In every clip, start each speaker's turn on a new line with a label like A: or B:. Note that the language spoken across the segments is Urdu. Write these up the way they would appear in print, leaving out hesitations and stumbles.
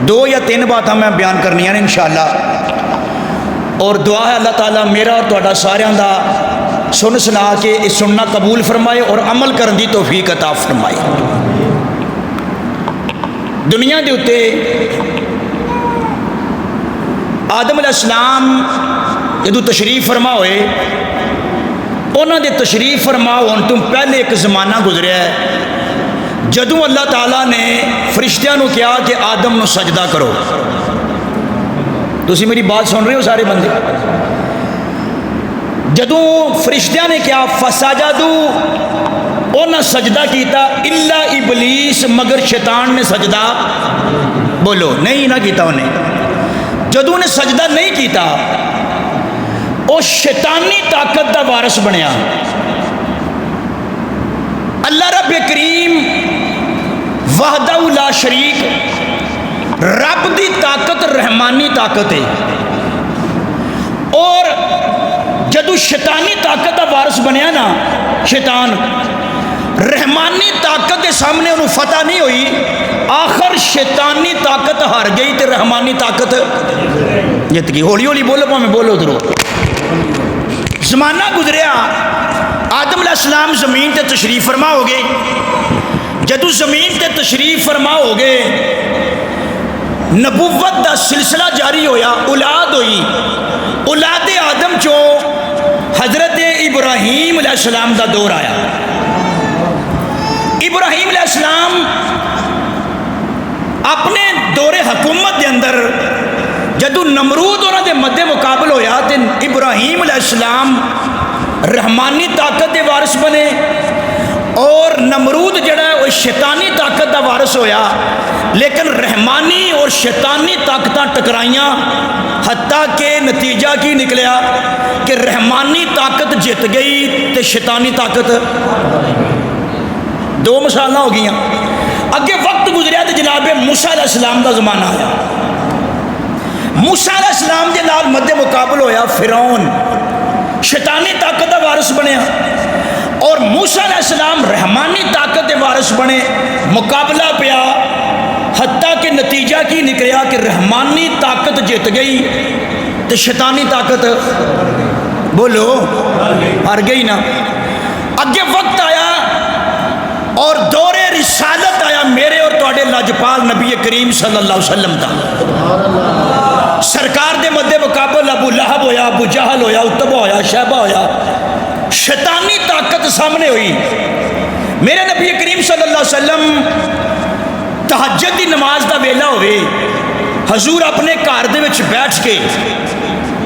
A: دو یا تین باتاں میں بیان کرنی ہیں انشاءاللہ، اور دعا ہے اللہ تعالیٰ میرا اور تہاڈا ساریاں دا سن سنا کے اس سننا قبول فرمائے اور عمل کرن دی توفیق عطا فرمائے۔ دنیا دے اتے آدم علیہ السلام جدو تشریف فرما ہوئے، انہوں دے تشریف فرما ہون تو پہلے ایک زمانہ گزریا ہے جدوں اللہ تعالیٰ نے فرشتیاں نو کیا کہ آدم نو سجدہ کرو۔ تسی میری بات سن رہے ہو سارے بندے؟ جدوں فرشتیاں نے کیا فسجدوا، انہاں سجدہ کیتا الا ابلیس، مگر شیطان نے سجدہ بولو نہیں نہ کیتا انہیں۔ جدوں نے سجدہ نہیں کیتا وہ شیطانی طاقت دا وارث بنیا۔ اللہ رب کریم وحدہ لا شریک، رب دی طاقت رحمانی طاقت ہے، اور جدو شیطانی طاقت دا وارث بنیا نا شیطان، رحمانی طاقت کے سامنے انہوں فتح نہیں ہوئی، آخر شیطانی طاقت ہار گئی تے رحمانی طاقت جت گئی۔ ہولی ہولی بولو پا میں بولو درو۔ زمانہ گزریا، آدم علیہ السلام زمین تے تشریف فرما ہو گئے۔ جدو زمین تے تشریف فرما ہو گئے، نبوت دا سلسلہ جاری ہویا، اولاد ہوئی۔ اولاد آدم چو حضرت ابراہیم علیہ السلام دا دور آیا۔ ابراہیم علیہ السلام اپنے دور حکومت دے اندر جدو نمرود انہوں دے مد مقابل ہویا تے ابراہیم علیہ السلام رحمانی طاقت دے وارث بنے، اور نمرود جڑا ہے وہ شیطانی طاقت دا وارث ہویا۔ لیکن رحمانی اور شیطانی طاقتاں ٹکرائیاں، حتیٰ کہ نتیجہ کی نکلیا کہ رحمانی طاقت جت گئی تے شیطانی طاقت دو مثالیں ہو گئیں۔ اگے وقت گزریا تو جناب موسیٰ علیہ السلام دا زمانہ آیا۔ موسیٰ علیہ السلام دے نال مد مقابل ہویا فرعون، شیطانی طاقت دا وارث بنیا، اور موسیٰ علیہ السلام رحمانی طاقت دے وارث بنے۔ مقابلہ پیا، حتیٰ کہ نتیجہ کی نکلیا کہ رحمانی طاقت جت گئی تو شیطانی طاقت بولو ہار گئی نا۔ اگے وقت آیا اور دور رسالت آیا میرے اور تواڈے لاجپال نبی کریم صلی اللہ علیہ وسلم دا۔ سرکار دے مد مقابل ابو لہب ہویا، ابو جہل ہویا، اتبا ہویا، شیبہ ہویا، شیطانی طاقت سامنے ہوئی۔ میرے نبی کریم صلی اللہ علیہ وسلم تہجد دی نماز دا ویلا ہوئے، حضور اپنے گھر دے وچ بیٹھ کے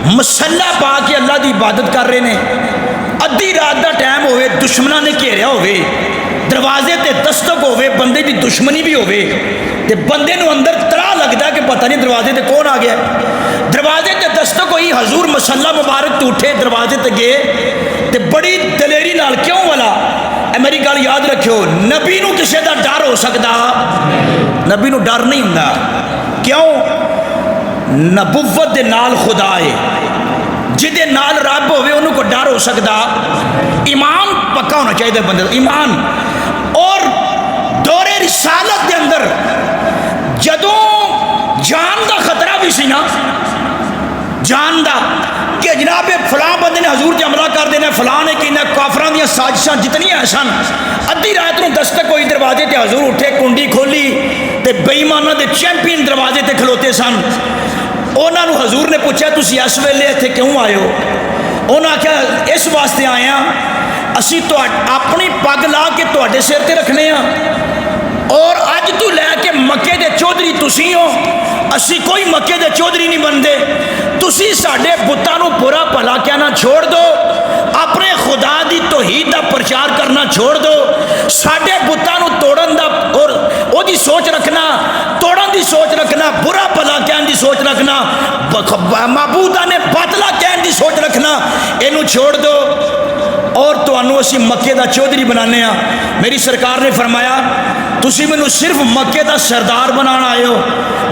A: مصلا پا کے اللہ دی عبادت کر رہے نے۔ ادھی رات دا ٹائم ہوئے، دشمناں نے گھیریا ہوئے، دروازے تے دستک ہوئے، بندے دی دشمنی بھی ہوئے تے بندے نو اندر ترا لگدا کہ پتہ نہیں دروازے تے کون آ گیا۔ دروازے تے دستک ہوئی، حضور مصلا مبارک تو اٹھے، دروازے تے گئے تے بڑی دلیری نال، کیوں والا میری گل یاد رکھو، نبی نو کسے دا ڈر ہو سکتا؟ نبی نو ڈر نہیں ہوندا، کیوں؟ نبوت دے نال خدا ہے، جدے نال رب ہوئے انہوں کو ڈر ہو سکتا؟ ایمان پکا ہونا چاہیے بندے، ایمان۔ اور دور رسالت دے اندر جدوں جان دا خطرہ بھی سی نا، جان دا کہ جناب فلاں بندے نے حضور تے حملہ کر دینا، فلاں نے کینا، کافران دیا سازشاں جتنی ہیں سن، ادھی رات نو دستک ہوئی، دروازے تے حضور اٹھے، کنڈی کھولی تے بے ایماناں دے چیمپئن دروازے تے کھلوتے سن۔ انہاں نو حضور نے پوچھا تسی اس ویلے اتھے کیوں آئے ہو؟ انہاں کہا اس واسطے آئے ہیں اسی تو اپنی پگ لا کے تواڈے سر تے رکھنے ہیں، اور اج تو لے کے مکے دے چودھری تسی ہو، اسی کوئی مکے دے چودھری نہیں بندے، تسی ساڈے بتاں نو برا بھلا کہنا چھوڑ دو، اپنے خدا دی توحید دا پرچار کرنا چھوڑ دو، ساڈے بتاں نو توڑن دا اور او دی سوچ رکھنا، توڑن دی سوچ رکھنا، برا بھلا کہن دی سوچ رکھنا، معبوداں نے باطلا کہن دی سوچ رکھنا، اینو چھوڑ دو، اور تو انو اسی مکے دا چودھری بنانے ہیں۔ میری سرکار نے فرمایا تسی میں صرف مکے دا سردار بنانا آئے ہو،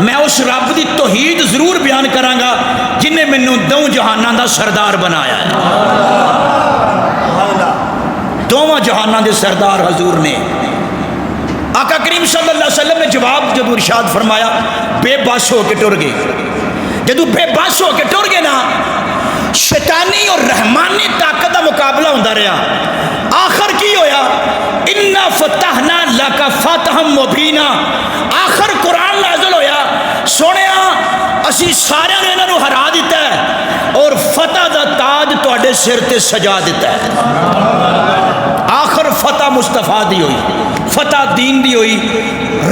A: میں اس رب دی توحید ضرور بیان کروں گا جنہیں میں دو جہاناں دا سردار بنایا ہے۔ دونوں جہاناں دے سردار حضور نے آقا کریم صلی اللہ علیہ وسلم نے جواب جدو ارشاد فرمایا بے بس ہو کے ٹر گئے. جدو بے بس ہو کے ٹر گئے نا شیطانی اور رحمانی طاقت کا مقابلہ ہوتا رہا. آخر کی ہویا انا فتحنا لک فتحا مبینا. آخر قرآن نازل ہویا سونیا اسی سارے نے انہوں ہرا دیتا ہے اور فتح دا تاج تواڈے سر تے سجا دیتا ہے. آخر فتح مصطفیٰ دی ہوئی, فتح دین دی ہوئی,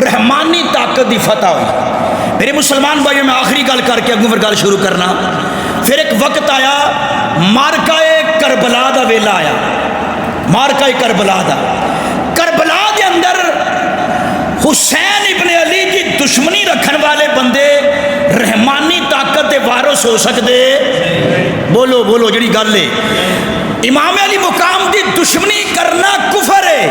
A: رحمانی طاقت دی فتح ہوئی. میرے مسلمان بھائیوں میں آخری گل کر کے اگوں پھر گل شروع کرنا. پھر ایک وقت آیا مارکہ کربلا دا ویلا آیا. مارکہ کربلا دا, کربلا دے اندر حسین ابن علی دی دشمنی رکھن والے بندے رحمانی طاقت دے وارث ہو سکتے؟ بولو بولو جڑی گل ہے. امام علی مقام دی دشمنی کرنا کفر ہے.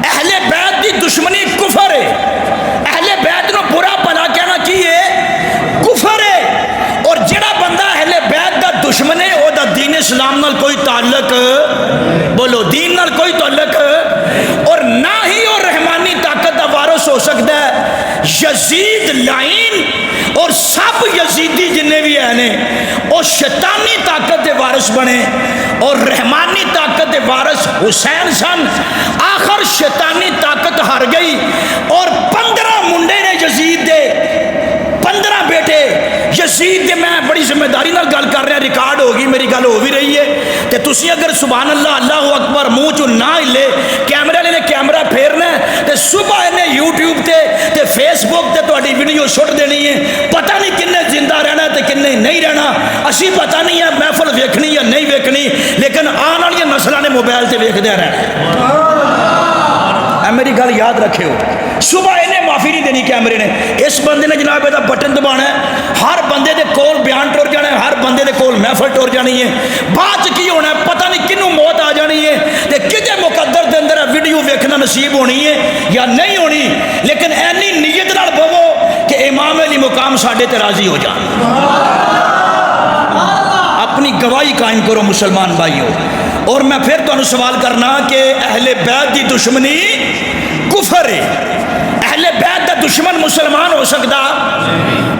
A: اہل بیت دی دشمنی کفر ہے. اہل بیت نو برا بھلا کہنا کی ہے کفر ہے. اور جڑا بندہ اہل بیت دا دشمن ہے او دا دین اسلام نال کوئی تعلق, بولو دین نال کوئی تعلق, اور نہ ہی اور رحمانی طاقت دا وارث ہو سکتا ہے. یزید لعین اور سب یزیدی جنہیں بھی ہیں وہ شیطانی طاقت دے وارث بنے اور رحمانی طاقت دے وارث حسین سن. آخر شیطانی طاقت ہار گئی اور 15 منڈے نے یزید دے, 15 بیٹے یزید دے. میں بڑی ذمہ داری نال گل کر رہا, ریکارڈ ہوگی میری گل ہو بھی رہی ہے. تے تسی اگر سبحان اللہ اللہ اکبر منہ چوں نہ ہلے, کیمرے والے نے کیمرہ پھیرنا ہے تے صبح انہیں یوٹیوب تے فیس بک تے تہاڈی ویڈیو سٹ دینی ہے. پتہ نہیں کنے زندہ رہنا تے کنے نہیں رہنا, اسی پتہ نہیں ہے محفل ویکھنی یا نہیں ویکھنی, لیکن آن والی نسلاں نے موبائل تے ویکھدے رہنا. میری گل یاد رکھیو, صبح انہیں معافی نہیں دینی کیمرے نے. اس بندے نے جناب یہ بٹن دبانا ہے, ہر بندے دے کول بیان ٹر جانا ہے, ہر بندے دے کول محفل ٹر جانی ہے. بعد کی ہونا ہے پتہ نہیں کنوں موت آ جانی ہے تے کدے مقدر دے اندر ویڈیو ویکھنا نصیب ہونی ہے یا نہیں ہونی. لیکن اینی نیت نال بوو کہ امام علی مقام ساڈے تے راضی ہو جان. اپنی گواہی قائم کرو مسلمان بھائیو. اور میں پھر تمہیں سوال کرنا کہ اہل بیت دی دشمنی کفر ہے. اہل بیت دا دشمن مسلمان ہو سکتا؟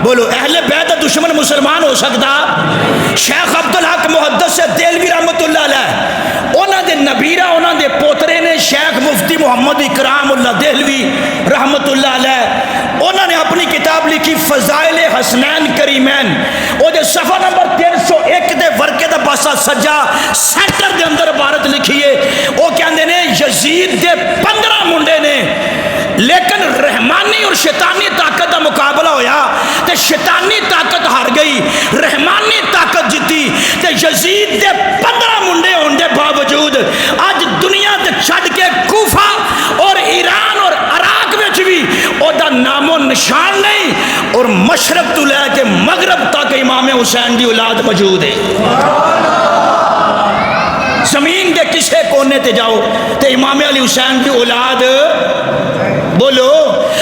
A: بولو اہل بیت دا دشمن مسلمان ہو سکتا؟ شیخ عبدالحق محدث دہلوی رحمت اللہ علیہ انہاں دے نبیرہ انہاں دے پوترے نے شیخ مفتی محمد اکرام اللہ دہلوی رحمت اللہ علیہ انہوں نے اپنی کتاب لکھی فضائل حسنین کریمین. وہ دے صفحہ نمبر 301 دے ورقے دا پاسا سجا سینٹر دے اندر عبارت لکھی ہے. وہ کہندے نے یزید دے 15 منڈے نے لیکن رحمانی اور شیطانی طاقت دا مقابلہ ہویا تے شیطانی طاقت ہار گئی, رحمانی طاقت جیتی. تے یزید دے 15 منڈے ہونے دے باوجود آج دنیا تے چھڑ کے کوفہ اور ایران اور عراق وچ بھی او دا نام و نشان نہیں, اور مشرق تو لے کے مغرب تک امام حسین دی اولاد موجود ہے. زمین کے کسے کونے تے جاؤ تے امام علی حسین دی اولاد, بولو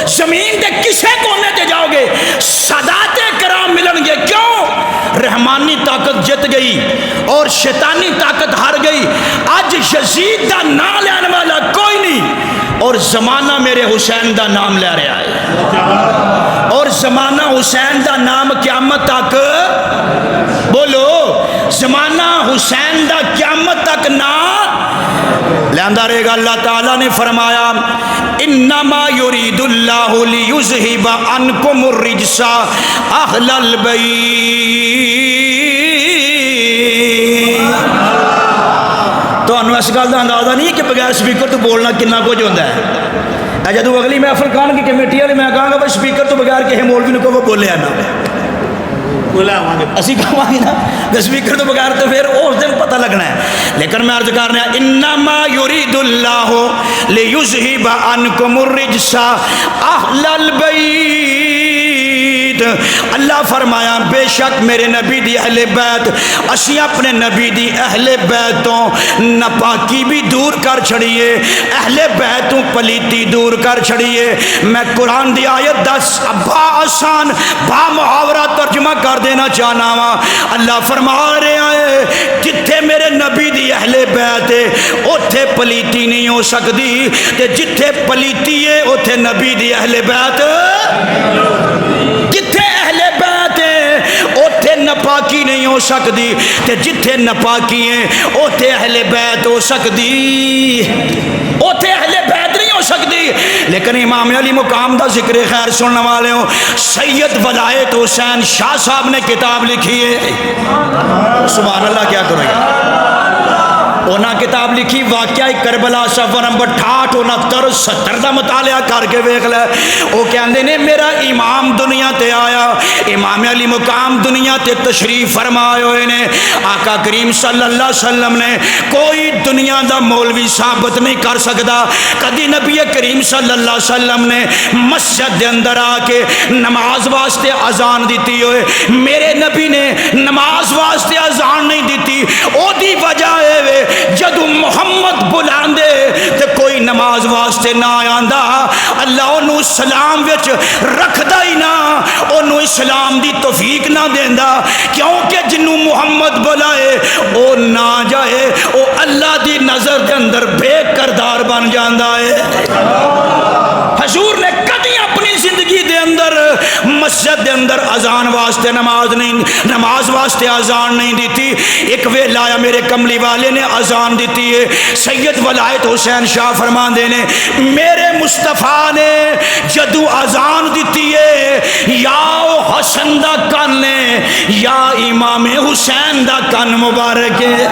A: زمین کے کسے کونے تے جاؤ گے سادات کرام ملن گے. کیوں؟ رحمانی طاقت جت گئی اور شیطانی طاقت ہار گئی. آج یزید دا نام لینے والا کوئی نہیں اور زمانہ میرے حسین دا نام لے رہا ہے, اور زمانہ حسین دا نام قیامت تک, بولو زمانہ حسین دا قیامت تک نام لیندہ رہے گا. اللہ تعالیٰ نے فرمایا انما یرید اللہ لیذہب عنکم الرجس اہل البیت. تو انہوں اس گل کا اندازہ نہیں ہے کہ بغیر سپیکر تو بولنا کنا کچھ ہوتا ہے. جدو اگلی محفل کان کی کمیٹی والے میں کہاں گا بھائی سپیکر تو بغیر کسی مولوی کو وہ بولے آنا اسی کہاں گے نا سپیکر تو بغیر تو پھر اس دن پتہ لگنا ہے. لیکن میں عرض کر رہا ہوں انما یرید اللہ لیذہب عنکم الرجس اہل البیت. اللہ فرمایا بے شک میرے نبی دی اہل بیت اسی اپنے نبی دی اہل بیت تو ناپاکی بھی دور کر چھڑیے، اہل بیت تو پلیتی دور کر چھڑیے۔ میں قرآن دی آیت 10 با آسان با محاورہ ترجمہ کر دینا چاہنا وا۔ اللہ فرما رہے ہیں جتھے میرے نبی دی اہل بیت ہے اوتھے پلیتی نہیں ہو سکتی، تے جتھے پلیتی ہے اوتھے نبی دی اہل بیت، جتھے اہل بیت ہے اوتھے نپاکی نہیں ہو سکتی، تے جتھے نپاکی ہے اوتھے اہل بیت ہو سکتی، اوتھے اہل بیت نہیں ہو سکتی۔ لیکن امام علی مقام دا ذکر خیر سننے والے ہو، سید ولایت حسین شاہ صاحب نے کتاب لکھی ہے، سبحان اللہ کیا کرو گے، انہاں کتاب لکھی واقعہ کربلا صفحہ نمبر 68 69 70 دا مطالعہ کر کے ویکھ لے۔ وہ کہندے نے میرا امام دنیا تے آیا، امام علی مقام دنیا تے تشریف فرمائے ہوئے نے، آقا کریم صلی اللہ علیہ وسلم نے کوئی دنیا دا مولوی ثابت نہیں کر سکتا کدی نبی کریم صلی اللہ علیہ وسلم نے مسجد دے اندر آ کے نماز واسطے اذان دیتی ہوئے، میرے نبی نے نماز واسطے اذان نہیں دیتی، او دی وجہ ہے جدو محمد بلاندے تے کوئی نماز واسطے نہ آندا، اللہ انہوں اسلام وچ رکھدا ہی نہ، انہوں اسلام دی توفیق نہ دیندا، کیونکہ جنوں محمد بلائے او نہ جائے او اللہ دی نظر دے اندر بے کردار بن جاندا ہے۔ حضور نے کدی اپنی زندگی دے اندر مسجد دے اندر اذان واسطے نماز واسطے اذان نہیں دیتی۔ ایک ویلا آیا میرے کملی والے نے اذان دیتی ہے، سید ولایت حسین شاہ فرماندے نے میرے مصطفیٰ نے جدو اذان دیتی ہے یا حسن دا کن نے یا امام حسین دا کن مبارک ہے۔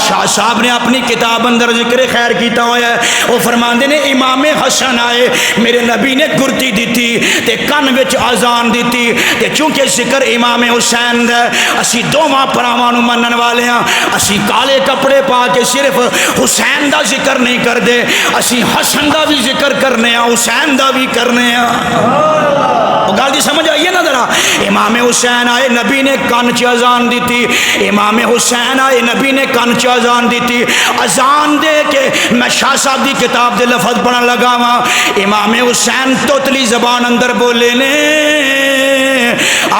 A: شاہ صاحب نے اپنی کتاب اندر ذکر خیر کیتا ہوا ہے، وہ فرماندے نے امام حسن آئے میرے نبی نے گرتی دیتی تے کن وچ اذان دیتی، تے چونکہ ذکر امام حسین دا اسی دوواں پراواں نوں منن والے ہاں، اسی کالے کپڑے پا کے صرف حسین دا ذکر نہیں کر دے، اسی حسن دا بھی ذکر کرنے ہاں، حسین دا بھی کرنے ہاں۔ گل دی سمجھ آئیے نا ذرا، امام حسین آئے نبی نے کان چ اذان دیتی، امام حسین آئے نبی نے کان چ اذان دیتی، اذان دے کے میں شاہ صاحب دی کتاب دے لفظ پڑھن لگا ہاں، امام حسین توتلی زبان اندر بولے نے،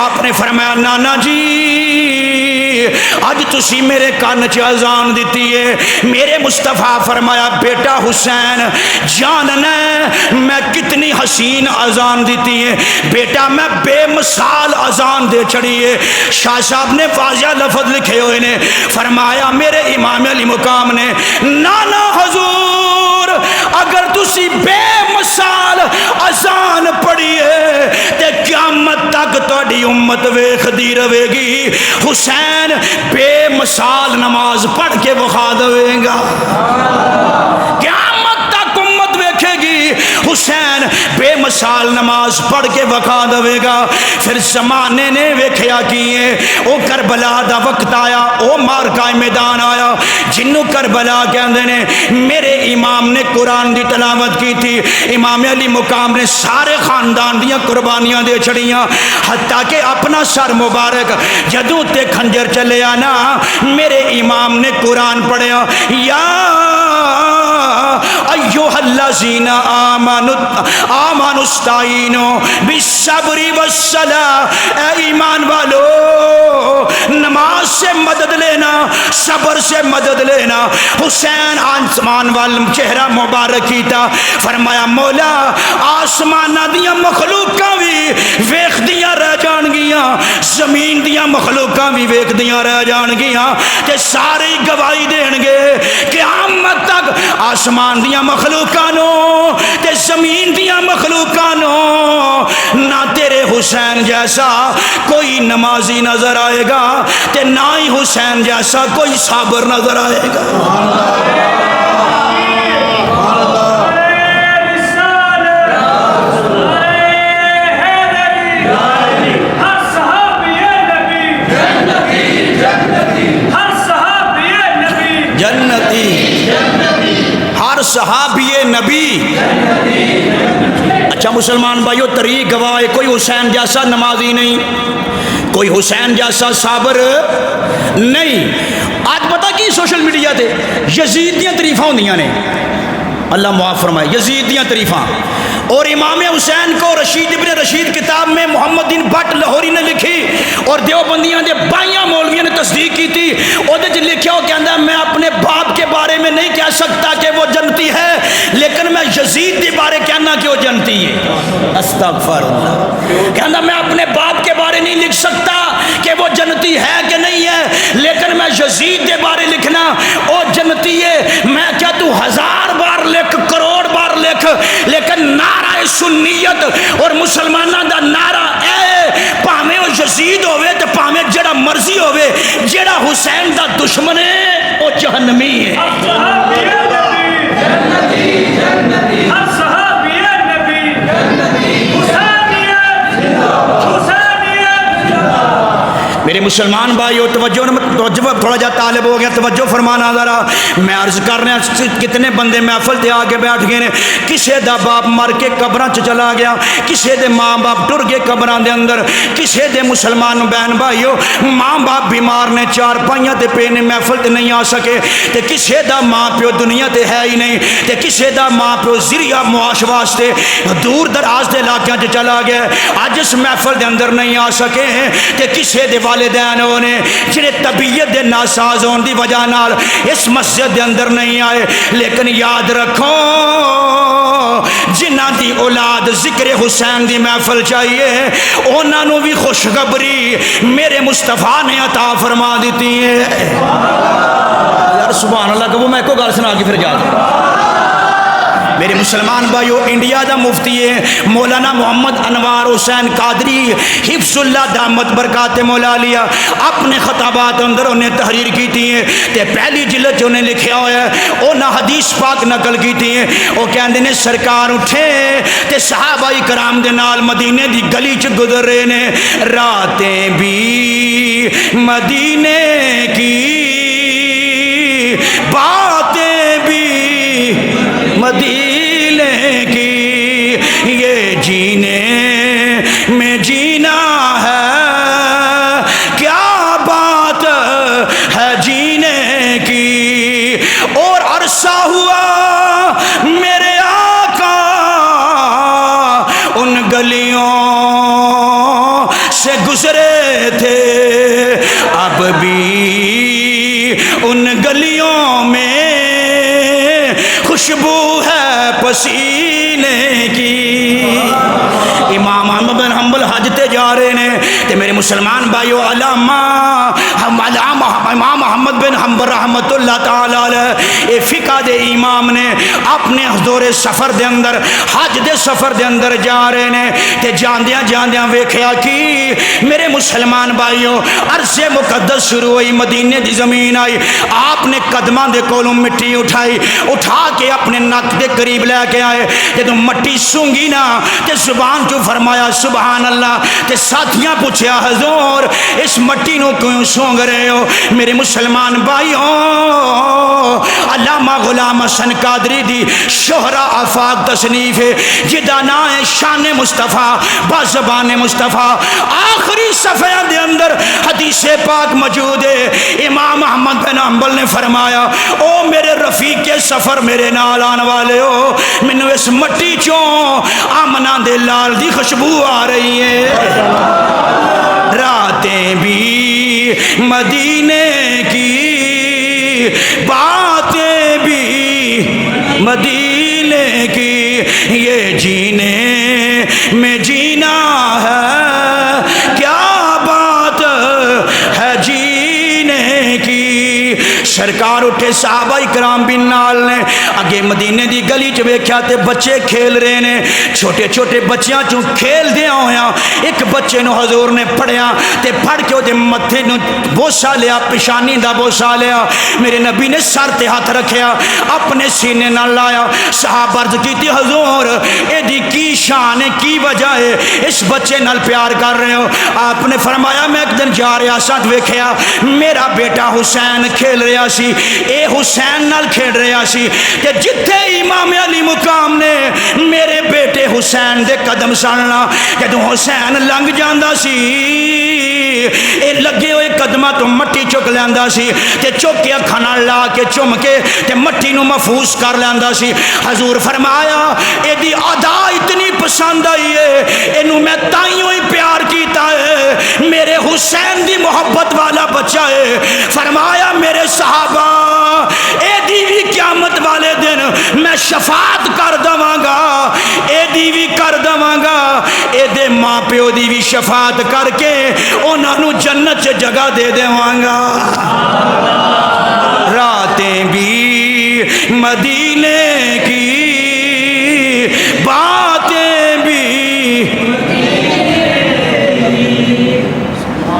A: آپ نے فرمایا نانا جی اج تسی میرے کان چ اذان دیتی ہے، میرے مصطفیٰ فرمایا بیٹا حسین جاننا میں کتنی حسین اذان دیتی ہے بیٹا، میں بے مثال اذان دے چڑھی ہے۔ شاہ صاحب نے واضح لفظ لکھے ہوئے نے، فرمایا میرے امام علی مقام نے نانا حضور اگر تسی بے مثال اذان پڑھی ہے تے قیامت تک تہاڈی امت ویکھدی رہے گی، حسین بے مثال نماز پڑھ کے وکھا دے گا، قیامت تک امت ویکھے گی حسین بے مثال نماز پڑھ کے وکھا دے گا۔ پھر زمانے نے ویکھیا کیے، او کربلا دا وقت آیا، او مارکہ میدان آیا جنوں کربلا کہندے نے، میرے امام نے قرآن دی تلاوت کی تھی، امام علی مقام نے سارے خاندان دیاں قربانیاں دے چھڑیاں، حتیٰ کہ اپنا سر مبارک جدوں تے خنجر چلے آنا، میرے امام نے قرآن پڑھیا یا ایوہ الذین آمنوا استعینوا بالصبر والصلاۃ، اے ایمان والو نماز سے مدد لینا، صبر سے مدد لینا۔ حسین آسمان وال چہرہ مبارک کیتا، فرمایا مولا آسمان دیاں مخلوقاں بھی ویکھ دیاں رہ جان گیاں، زمین دیاں مخلوقاں بھی ویکھ دیاں رہ جان گیاں، تے سارے گواہی دین گے قیامت تک آسمان دیاں مخلوقاں نو تے زمین دیاں مخلوقاں نو نہ تیرے حسین جیسا کوئی نمازی نظر آئے گا تے نہ ہی حسین جیسا کوئی صابر نظر آئے گا۔ جنتی ہر صحابی نبی۔ اچھا اچھا مسلمان بھائیو، طریق گواہ ہے، کوئی حسین جیسا نمازی نہیں، کوئی حسین جیسا صابر نہیں۔ آج پتہ کی سوشل میڈیا تے یزید دیاں تریفاں ہوندیاں نے، اللہ معاف فرمائے، یزید دیاں تریفاں۔ اور امام حسین کو رشید ابن رشید کتاب میں محمد بن بٹ لاہوری نے لکھی اور دیوبندیاں دے بائیاں مولویوں نے تصدیق کی تھی۔ وہ لکھیا ہو کہندا میں اپنے باپ کے بارے میں نہیں کہہ سکتا کہ وہ جنتی ہے، لیکن میں یزید کے بارے کہنا کہ وہ جنتی ہے۔ استغفر اللہ۔ کہندا میں اپنے باپ کے بارے نہیں لکھ سکتا کہ وہ جنتی ہے کہ نہیں ہے، لیکن میں یزید کے بارے لکھنا وہ جنتی ہے۔ میں کیا تو 1000 بار لکھ، کروڑ بار لکھ، لیکن نعرہ سنیت اور مسلمانوں دا نعرہ اے پاویں وہ یزید ہوئے تے پاویں جڑا مرضی ہوئے، جڑا حسین دا دشمن ہے وہ جہنمی ہے۔ میرے مسلمان بھائیو توجہ تھوڑا جا طالب ہو گیا، توجہ فرمانا ذرا۔ میں عرض کر رہا ہوں کتنے بندے محفل تے آ کے بیٹھ گئے نے، کسے دا باپ مر کے قبراں چ چلا گیا، کسے دے ماں باپ ٹر گئے قبراں دے اندر، کسے دے مسلمان بہن بھائیو ماں باپ بیمار نے، چار پائیاں تے پے نے، محفل تے نہیں آ سکے، تے کسے دا ماں پیو دنیا تے ہے ہی نہیں، تے کسے دا ماں پیو ذریعہ معاش واسطے دور دراز دے علاقیاں چ چلا گیا، اج اس محفل دے اندر نہیں آ سکے، تے کسے دے والدین ہونے جنہیں طبیعت دے ناساز ہون دی وجہ نال اس مسجد دے اندر نہیں آئے، لیکن یاد رکھو جنہ دی اولاد ذکر حسین دی محفل چاہیے انہاں نو بھی خوشخبری میرے مصطفیٰ نے عطا فرما دیتی ہے۔ یار سبحان اللہ، کہ وہ میں کو گل سنا کے پھر جا دوں۔ میرے مسلمان بھائیو، انڈیا دا مفتی ہے مولانا محمد انوار حسین قادری حفظ اللہ دامت برکات مولا علیہ، اپنے خطابات اندر انہیں تحریر کی تھی ہے تے پہلی جلد جو انہیں لکھیا ہوا ہے انہاں حدیث پاک نقل کی تھی ہے۔ وہ کہندے نے سرکار اٹھے تے صحابہ کرام دے نال مدینے دی گلی چ گزر رہے نے، راتیں بھی مدینے کی باتیں بھی مدینے کی، یہ جینے میں جینا ہے، کیا بات ہے جینے کی۔ اور عرصہ ہوا میرے آقا ان گلیوں سے گزرے تھے، اب بھی ان گلیوں میں خوشبو ہے پسینے کی۔ امام احمد بن حنبل حج تے جا رہے ہیں تے میرے مسلمان بھائیو علامہ امام محمد بن حنبل رحمت اللہ تعالی علیہ اے فقہ دے امام نے اپنے حضور سفر دے اندر حج دے سفر دے اندر جا رہے ہیں تے جاندیاں جاندیاں ویکھیا کہ میرے مسلمان بھائیو عرض مقدس شروع ہوئی، مدینے دی زمین آئی، آپ نے قدماں دے کولوں مٹی اٹھائی، اٹھا کے اپنے نک دے قریب لے کے آئے، جدوں مٹی سونگی نا تے زبان چوں فرمایا سبحان اللہ، تے ساتھیاں پوچھیا حضور اس مٹی نو کیوں سونگ رہے ہو؟ میرے مسلمان بھائیوں علامہ غلام حسن قادری دی شہرہ آفاق تصنیف ہے جدا نام ہے شان مصطفیٰ بازبان مصطفیٰ، آخری صفحہ دے اندر حدیث پاک موجود ہے۔ امام احمد بن حنبل نے فرمایا او میرے رفیق سفر میرے نال آن والے ہو، مینوں اس مٹی چوں آمنہ دے لال دی خوشبو آ رہی ہے۔ راتیں بھی مدینے کی باتیں بھی مدینے کی، یہ جینے میں جینا ہے، کیا بات ہے جینے کی۔ سرکار اٹھے، صحابہ کرام بھی نال نے، اگے مدینے دی گلی چ ویکھیا تے بچے کھیل رہے نے، چھوٹے چھوٹے بچیاں چوں کھیل دیا ہویا ایک بچے نو حضور نے پڑھیا تے پڑھ کے دے متھے نو بوسا لیا، پیشانی دا بوسا لیا، میرے نبی نے سر تے ہاتھ رکھیا، اپنے سینے نال لایا، صحابہ عرض کیتی حضور اے دی کی شان ہے، کی وجہ ہے اس بچے نال پیار کر رہے ہو؟ آپ نے فرمایا میں ایک دن جا رہا سا ویکھیا میرا بیٹا حسین کھیل رہا سی، اے حسین نال کھیل رہا سی تے جتھے امام علی مقام نے میرے بیٹے حسین دے قدم سننا جدوں حسین لنگ جاندا سی اے لگے ہوئے قدماں تو مٹی چک لیندا سی تے چک کے اکھاں نال لا کے چم کے تے مٹی نو محفوظ کر لیندا سی حضور فرمایا اے دی ادا اتنی پسند آئی ہے اینو میں تائیوں ہی پیار کیتا ہے میرے حسین دی محبت والا بچہ ہے فرمایا میرے صحابہ اے دی بھی قیامت والے دن میں شفاعت کر دواں گا اے دی بھی کر دواں گا اے دے ماں پیو دی بھی شفاعت کر کے انہاں نو جنت چ جگہ دے دیواں گا راتیں بھی مدینے کی باتیں بھی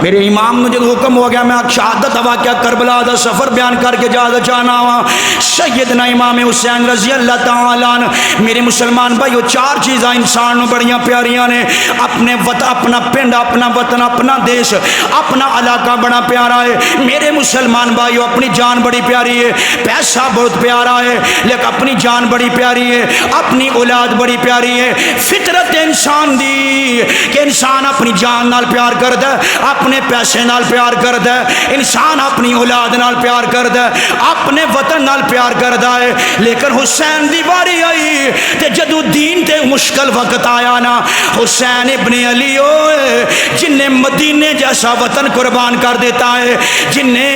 A: میرے امام نے جب حکم ہو گیا میں شہادت واقعہ کربلا دا سفر بیان کر کے جا چاہنا ہوا سیدنا امام حسین رضی اللہ تعالیٰ عنہ میرے مسلمان بھائیو چار چیزاں انسان بڑیاں پیاریاں نے اپنے اپنا پنڈ اپنا وطن اپنا دیش اپنا علاقہ بڑا پیارا ہے میرے مسلمان بھائیو اپنی جان بڑی پیاری ہے پیسہ بہت پیارا ہے لیکن اپنی جان بڑی پیاری ہے اپنی اولاد بڑی پیاری ہے فطرت انسان دی کہ انسان اپنی جان نال پیار کردا ہے اپنے پیسے نال پیار کردا ہے انسان اپنی اولاد نال پیار کردا ہے اپنے وطن نال پیار کردا ہے لیکن حسین دی باری آئی تے جدو دین تے مشکل وقت آیا نا حسین ابن علی ہوئے جن نے مدینے جیسا وطن قربان کر دیتا ہے جن نے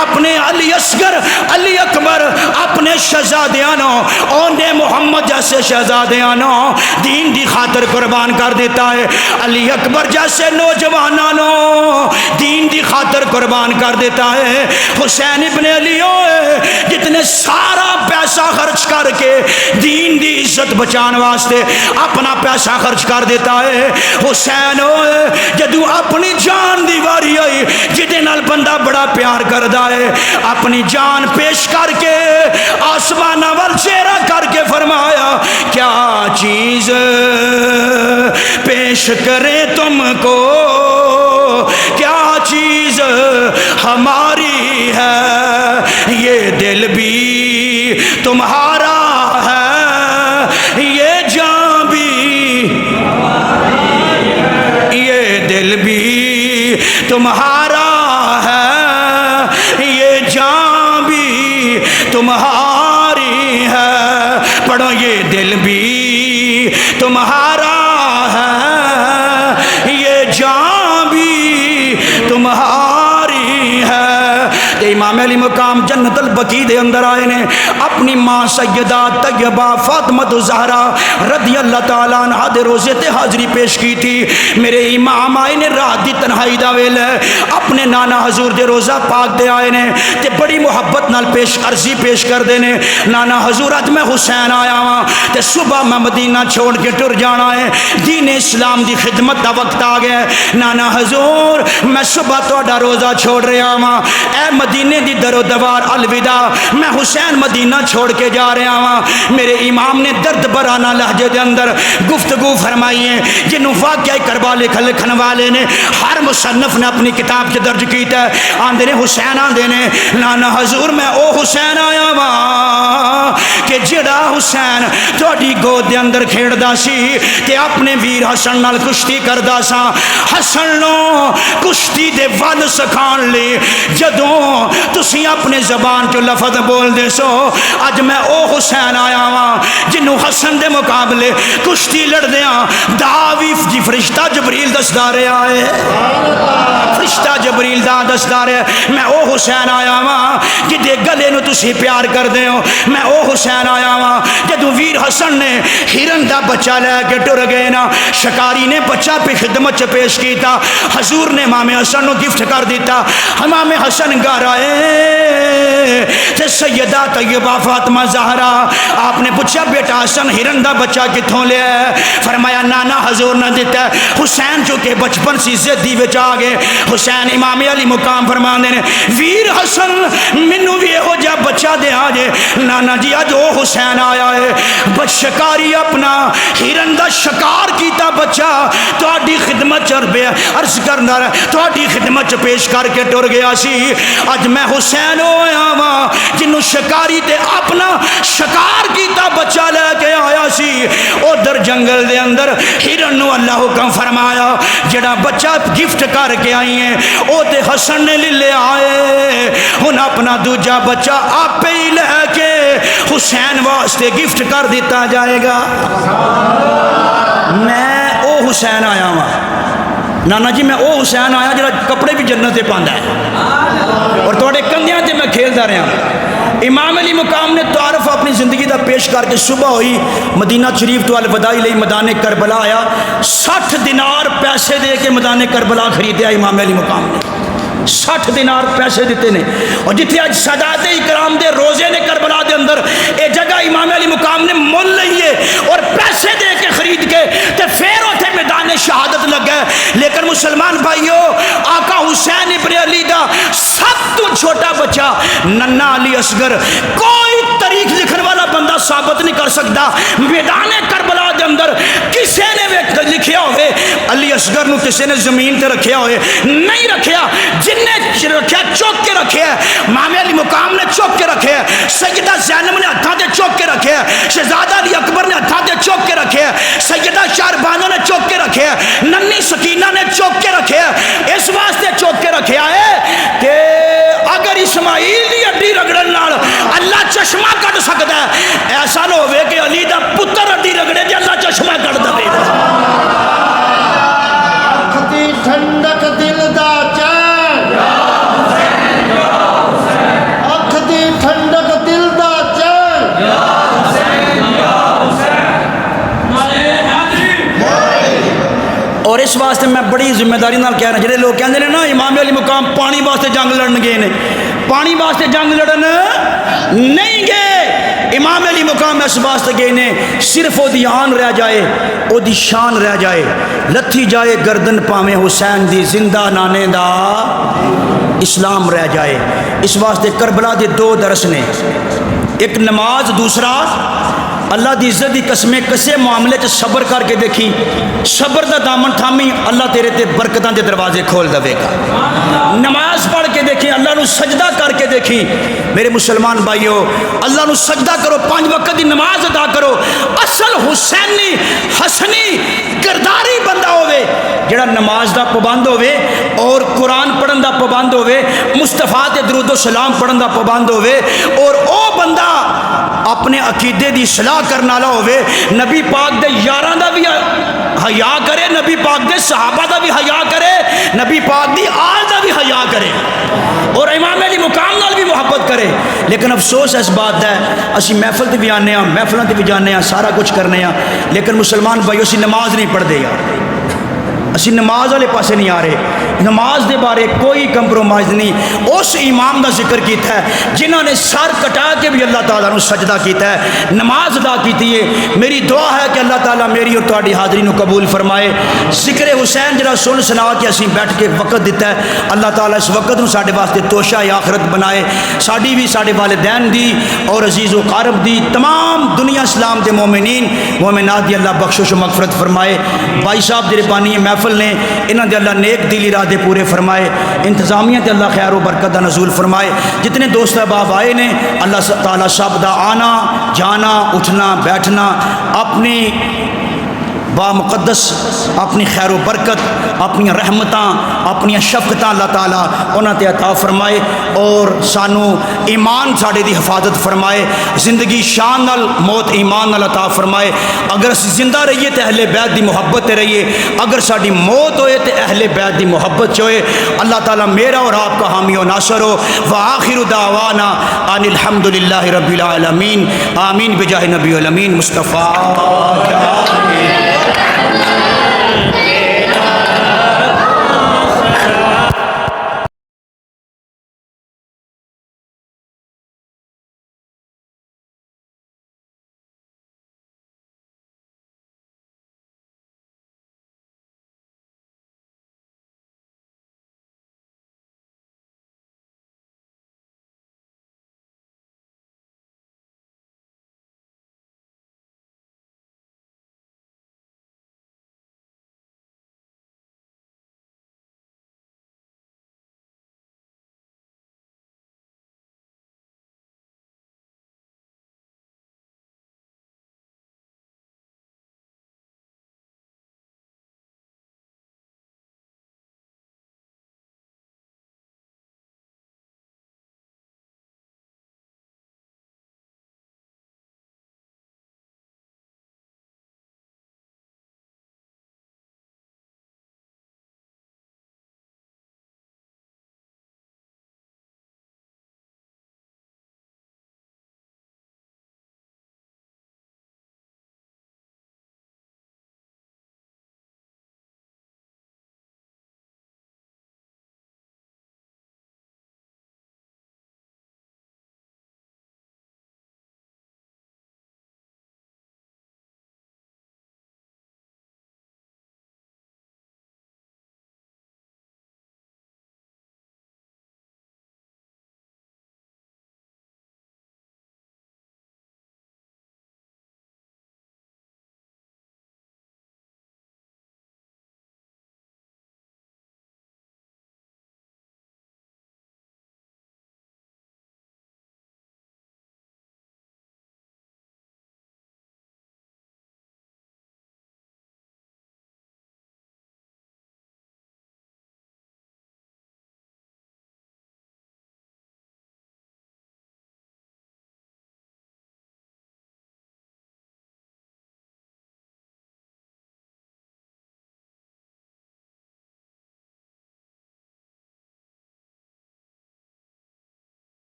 A: اپنے علی اصغر علی اکبر اپنے شہزادیانوں اونے محمد جیسے شہزادیانوں دین دی خاطر قربان کر دیتا ہے علی اکبر جیسے نوجوانانوں دین دی خاطر قربان کر دیتا ہے حسین ابن علی ہوئے جتنے سارا پیسہ خرچ کر کے دین دی عزت بچان واسطے اپنا پیسہ خرچ کر دیتا ہے حسین ہوئے جدو اپنی جان دی واری آئی جدے نال بندہ بڑا پیار کردا ہے اپنی جان پیش کر کے آسمانہ وال چہرہ کر کے فرمایا کیا چیز پیش کرے تم کو کیا چیز ہماری ہے یہ دل بھی تمہارا ہے یہ جان بھی یہ دل بھی تمہارا ہے یہ جان بھی تمہاری ہے پڑھو یہ دل بھی تمہارا ہے یہ جان بھی تمہاری ہے امام علی مقام جنت البقیع دے اندر آئے نے اپنی ماں سیدہ طیبہ فاطمہ الزہرا رضی اللہ تعالیٰ عنہ دے روزے تے حاضری پیش کی تھی میرے امام آئے نے رات دی تنہائی دا ویلے اپنے نانا حضور دے روزہ پاک دے آئے نے تے بڑی محبت نال پیش عرضی پیش کر دے نے نانا حضور اج میں حسین آیا ہاں تے صبح میں مدینہ چھوڑ کے ٹر جانا ہے دین اسلام دی خدمت دا وقت آ گیا نانا حضور میں صبح تہاڈا روزہ چھوڑ رہا ہاں اے مدینے دی در و دوار الوداع میں حسین مدینہ چھوڑ کے جا رہا ہاں میرے امام نے درد برانہ لہجے دے اندر گفتگو فرمائی ہے جنہوں واقعہ کربلا لکھن والے نے ہر مصنف نے اپنی کتاب کے درج کیتا ہے آندے نے حسین آندے نے نانا حضور میں او حسین آیا ہاں کہ جڑا حسین تہاڈی گود دے اندر کھیڑدا سی تے اپنے ویر حسن نال کشتی کردا سا حسن نو کشتی دے ول سکھان لے جدوں تسی اپنے زبان چو لفظ بول دے سو اج میں او حسین آیا ہاں جنہوں حسن دے مقابلے کشتی لڑ دیاں دعویف جی فرشتہ جبریل دستارے آئے فرشتہ جبریل دا دستارے میں او حسین آیا ہاں جدے گلے نو تسی پیار کر دے ہو میں او حسین آیا ہاں جدو ویر حسن نے ہرن دا بچہ لے کے ٹر گئے نا شکاری نے بچہ پہ خدمت چ پیش کیتا حضور نے امام حسن نو گفٹ کر دیتا امام حسن گھر آئے تے سیدہ طیبہ فاطمہ زہرا آپ نے پوچھا بیٹا حسن ہرن دا بچہ کتھوں لے فرمایا نانا حضور نے دیتا ہے حسین چونکہ بچپن سی زدی وچ آ گئے حسین امام علی مقام فرماندے نے ویر حسن مینوں وی ہو جا بچہ دے آ جے نانا جی اج او حسین آیا ہے شکاری اپنا ہرن دا شکار کیتا بچہ تہاڈی خدمت خدمت عرض کرنا تھوڑی خدمت پیش کر کے ٹر گیا سی اج میں حسین ہویا وا جنوں شکاری تے اپنا شکار کیتا بچہ لے کے آیا سی ادھر جنگل دے اندر ہرن نو اللہ حکم فرمایا جڑا بچہ گفٹ کر کے آئی ہیں او تے حسن نے لے آئے ہن اپنا دوجا بچہ آپ ہی لے کے حسین واسطے گفٹ کر دیتا جائے گا میں او حسین آیا ہاں نانا جی میں او حسین آیا جڑا کپڑے بھی جنت سے پاندا ہے اور تھوڑے کندھیاں تے میں کھیلدا رہا امام علی مقام نے تعارف اپنی زندگی دا پیش کر کے صبح ہوئی مدینہ شریف تو الوداعی لئی میدان کربلا آیا 60 دینار پیسے دے کے میدان کربلا خریدیا امام علی مقام نے 60 دینار پیسے دیتے نے اور جتنے آج سادات اکرام دے روزے نے کربلا دے اندر اے جگہ امام علی مقام نے مول لئیے اور پیسے دے کے خرید کے تے پھر ہوتے میدان شہادت لگ گئے لیکن مسلمان بھائیو آقا حسین ابن علی دا سب تو چھوٹا بچہ ننا علی اصغر کوئی تاریخ لکھن والا بندہ ثابت نہیں کر سکتا میدان کربلا دے اندر کسے نے لکھیا ہوئے علی اصغر نو کسے نے زمین تے رکھیا ہوئے نہیں رکھیا جن نے رکھیا چوک کے رکھے ہیں امام علی مقام نے چوک کے رکھے ہیں سیدہ زینب نے ہتھاں تے چوک کے رکھے ہیں شہزادہ علی اکبر نے ہتھاں تے چوک کے رکھے ہیں سیدہ شہربانو نے چوک کے رکھے ہیں ننی سکینہ نے چوک کے رکھے ہیں اس واسطے چوک کے رکھے ہے کہ اگر اسماعیل دی ہڈی رگڑن نال اللہ چشمہ کٹ سکتا ہے ایسا نہ ہوئے کہ علی دا پتر ہڈی رگڑے تے اللہ چشمہ کٹ دے
B: اکھتی ٹھنڈک دل دا چین اکھتی ٹھنڈک دل دا چین
A: اور اس واسطے میں بڑی ذمہ داری نال کہہ رہا جڑے لوگ کہندے نے نا امام علی مقام پانی واسطے جنگ لڑن گئے نے پانی واسطے جنگ لڑن نہیں گئے امام علی مقام اس واسطے گئے نے صرف او دی آن رہ جائے او دی شان رہ جائے لتھی جائے گردن پاویں حسین دی زندہ نانے دا اسلام رہ جائے اس واسطے کربلا دے 2 درس نے ایک نماز دوسرا اللہ دی عزت دی قسمیں کسے معاملے چ صبر کر کے دیکھی صبر دا دامن تھامی اللہ تیرے تے برکتاں دے دروازے کھول دے گا نماز پڑھ کے دیکھی اللہ نو سجدہ کر کے دیکھی میرے مسلمان بھائیو اللہ نو سجدہ کرو 5 وقت دی نماز ادا کرو اصل حسینی حسنی کرداری بندہ ہوئے جڑا نماز دا پابند ہوئے اور قرآن پڑھن دا پابند ہوئے مصطفیٰ تے درود و سلام پڑھن دا پابند ہوئے اور او بندہ اپنے عقیدے دی اصلاح کرنا والا ہوئے نبی پاک دے یاراں دا بھی حیا کرے نبی پاک دے صحابہ دا بھی حیا کرے نبی پاک دی آل دا بھی حیا کرے اور امام علی مقام نال بھی محبت کرے لیکن افسوس اس بات ہے اسی محفل تے بھی آنے ہیں محفلوں تے بھی جانے ہیں سارا کچھ کرنے ہیں لیکن مسلمان بھائیو اسی نماز نہیں پڑھ دے یار اسی نماز والے پاسے نہیں آ رہے نماز دے بارے کوئی کمپرومائز نہیں اس امام دا ذکر کیتا ہے جنہوں نے سر کٹا کے بھی اللہ تعالیٰ نے سجدہ کیتا ہے نماز ادا کیتی ہے میری دعا ہے کہ اللہ تعالیٰ میری اور تہاڈی حاضری نو قبول فرمائے ذکر حسین جڑا سن سنا کے اسی بیٹھ کے وقت دیتا ہے اللہ تعالیٰ اس وقت نو ساڈے واسطے توشہ آخرت بنائے ساڈی بھی ساڈے والدین دی اور عزیز و قارب دی تمام دنیا اسلام دے مومنین مومنات دی اللہ بخشش و مغفرت فرمائے بھائی صاحب دے بانی محفل نے انہاں دے اللہ نیک دلی ارادے پورے فرمائے انتظامیہ تے اللہ خیر و برکت دا نزول فرمائے جتنے دوست احباب آئے نے اللہ تعالیٰ سب دا آنا جانا اٹھنا بیٹھنا اپنی با مقدس اپنی خیر و برکت اپنی رحمتاں اپنی شفقتاں اللہ تعالیٰ انہاں تے عطا فرمائے اور سانو ایمان ساڈے دی حفاظت فرمائے زندگی شان نال موت ایمان نال عطا فرمائے اگر اسی زندہ رہیے تے اہل بیت دی محبت تے رہیے اگر ساڈی موت ہوئے تے اہل بیت دی محبت چ ہوئے اللہ تعالیٰ میرا اور آپ کا حامی و ناصر ہو وآخر دعوانا ان الحمدللہ رب العالمین آمین بجاہ نبی الامین مصطفیٰ